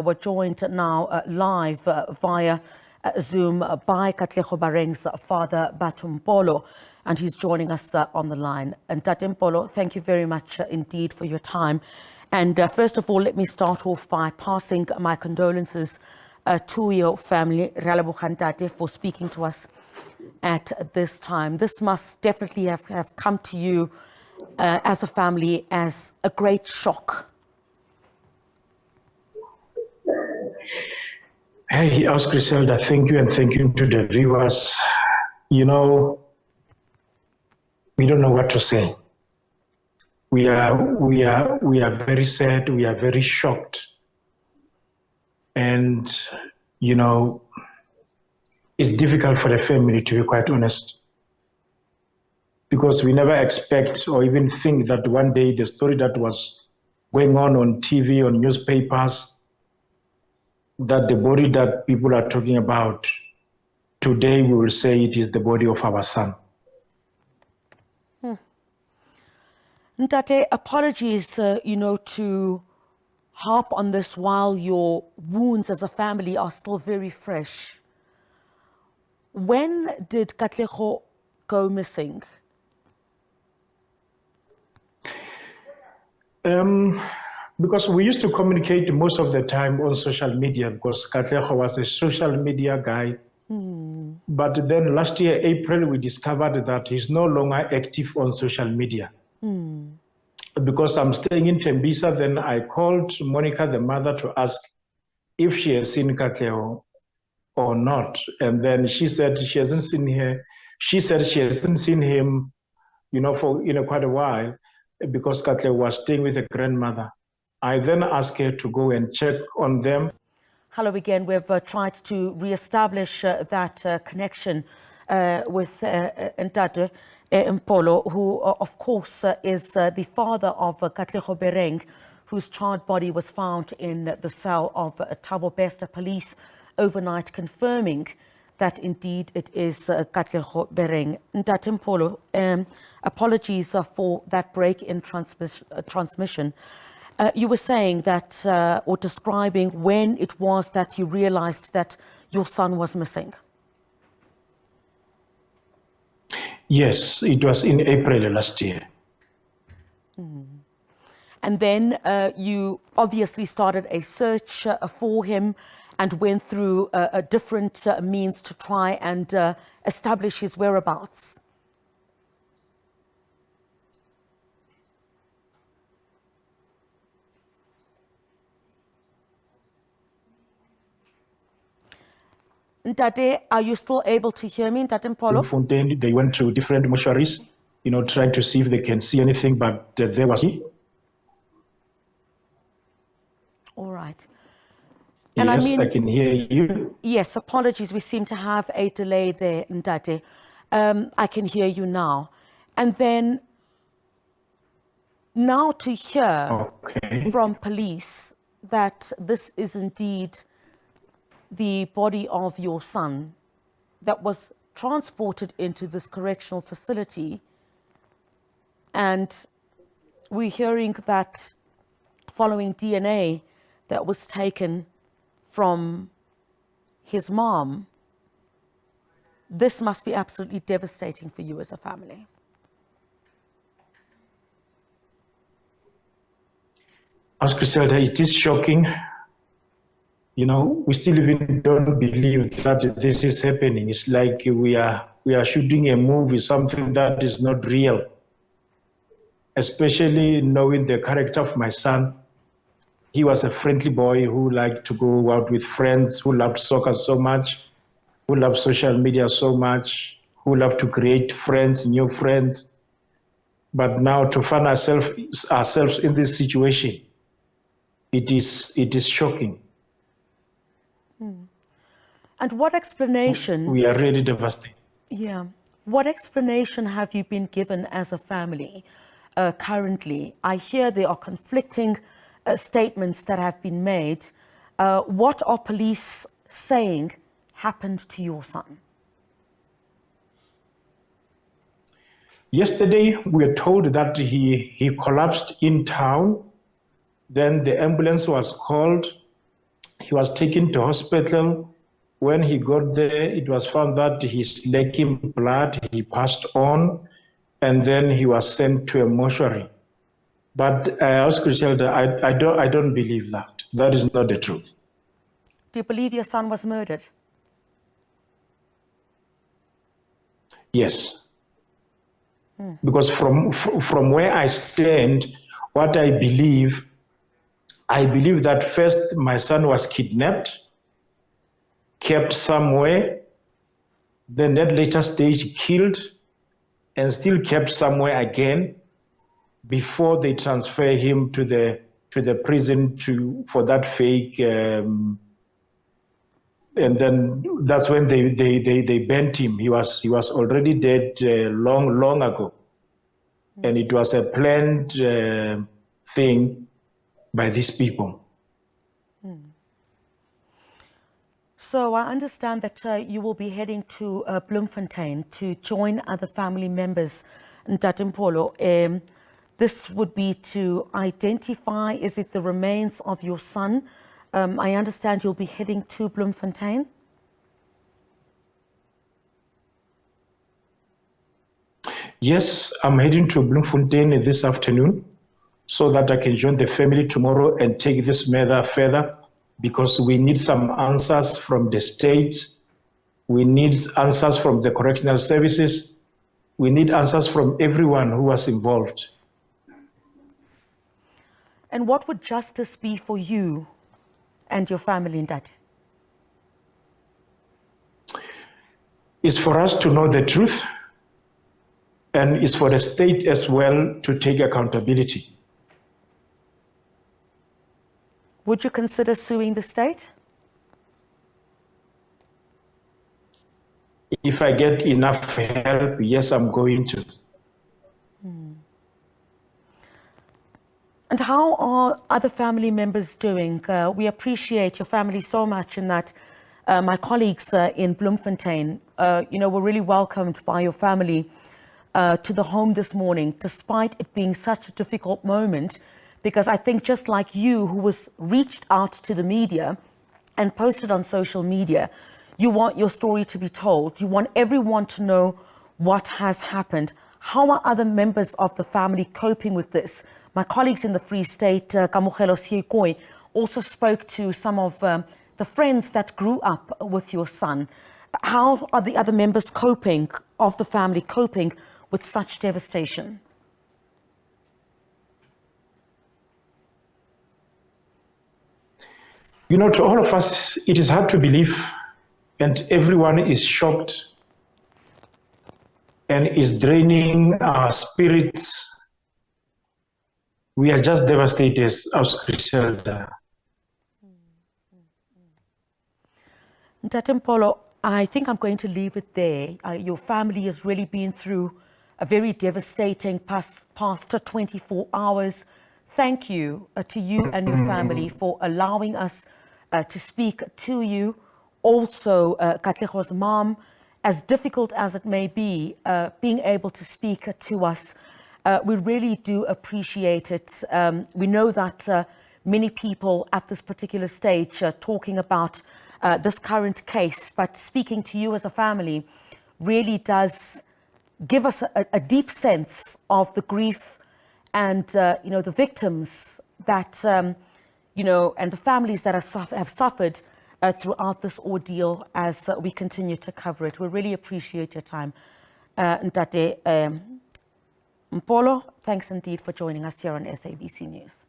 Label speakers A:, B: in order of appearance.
A: We're joined now live via Zoom by Katlego Bereng's father, Bathobareng Mpholo, and he's joining us on the line. And Tate Mpholo, thank you very much indeed for your time. And first of all, let me start off by passing my condolences to your family, Tate, for speaking to us at this time. This must definitely have come to you as a family as a great shock.
B: Hey, Griselda, thank you, and thank you to the viewers. You know, we don't know what to say. We are very sad. We are very shocked, and you know, it's difficult for the family, to be quite honest, because we never expect or even think that one day the story that was going on TV, on newspapers, that the body that people are talking about today, we will say it is the body of our son.
A: Ntate, apologies, to harp on this while your wounds as a family are still very fresh. When did Katlego go missing?
B: Because we used to communicate most of the time on social media, because Katlego was a social media guy. But then last year, April, we discovered that he's no longer active on social media. Because I'm staying in Tembisa, then I called Monica, the mother, to ask if she has seen Katlego or not. And then she said she hasn't seen her. She said she hasn't seen him, for quite a while, because Katlego was staying with her grandmother. I then asked her to go and check on them.
A: Hello again. We've tried to re-establish that connection with Ntate Mpholo, who, of course, is the father of Katlego Bereng, whose charred body was found in the cell of Thabo Bester police overnight, confirming that indeed it is Katlego Bereng. Ntate Mpholo, apologies for that break in transmission. You were saying that, or describing when it was that you realized that your son was missing.
B: Yes, it was in April last year.
A: And then you obviously started a search for him and went through different means to try and establish his whereabouts. Ntate, are you still able to hear me, Ntate Mpholo?
B: They went to different mortuaries, trying to see if they can see anything, but there was.
A: All right.
B: And yes, I can hear you.
A: Yes, apologies. We seem to have a delay there, Ntate. I can hear you now. And then now to hear from police that this is indeed the body of your son that was transported into this correctional facility. And we're hearing that following DNA that was taken from his mom, this must be absolutely devastating for you as a family.
B: As Griselda, it is shocking. We still even don't believe that this is happening. It's like we are shooting a movie, something that is not real. Especially knowing the character of my son. He was a friendly boy who liked to go out with friends, who loved soccer so much, who loved social media so much, who loved to create friends, new friends. But now to find ourselves in this situation, it is shocking.
A: And what explanation?
B: We are really devastated.
A: Yeah. What explanation have you been given as a family currently? I hear there are conflicting statements that have been made. What are police saying happened to your son?
B: Yesterday, we were told that he collapsed in town. Then the ambulance was called. He was taken to hospital. When he got there, it was found that he's lacking blood. He passed on, and then he was sent to a mortuary. But Oscar Shelter, I don't believe that. That is not the truth.
A: Do you believe your son was murdered?
B: Yes. Because from where I stand, what I believe that first my son was kidnapped, kept somewhere, then at later stage killed, and still kept somewhere again before they transfer him to the prison for that fake. And then that's when they bent him. He was already dead long ago, and it was a planned thing by these people.
A: So I understand that you will be heading to Bloemfontein to join other family members in Mpholo. This would be to identify, is it the remains of your son? I understand you'll be heading to Bloemfontein.
B: Yes, I'm heading to Bloemfontein this afternoon so that I can join the family tomorrow and take this matter further, because we need some answers from the states. We need answers from the correctional services. We need answers from everyone who was involved.
A: And what would justice be for you and your family in that?
B: It's for us to know the truth, and it's for the state as well to take accountability.
A: Would you consider suing the state?
B: If I get enough help, yes, I'm going to.
A: And how are other family members doing? We appreciate your family so much in that my colleagues in Bloemfontein, were really welcomed by your family to the home this morning, despite it being such a difficult moment, because I think just like you, who was reached out to the media and posted on social media, you want your story to be told. You want everyone to know what has happened. How are other members of the family coping with this? My colleagues in the Free State, Kamogelo Siekoi, also spoke to some of the friends that grew up with your son. How are the other members of the family coping with such devastation?
B: To all of us, it is hard to believe, and everyone is shocked and is draining our spirits. We are just devastated as Mpholo.
A: Mpholo, I think I'm going to leave it there. Your family has really been through a very devastating past 24 hours. Thank you to you and your family for allowing us to speak to you. Also, Katlego's mom, as difficult as it may be, being able to speak to us, we really do appreciate it. We know that many people at this particular stage are talking about this current case, but speaking to you as a family really does give us a deep sense of the grief and, the victims that, and the families that have suffered throughout this ordeal as we continue to cover it. We really appreciate your time. Ntate Mpholo, thanks indeed for joining us here on SABC News.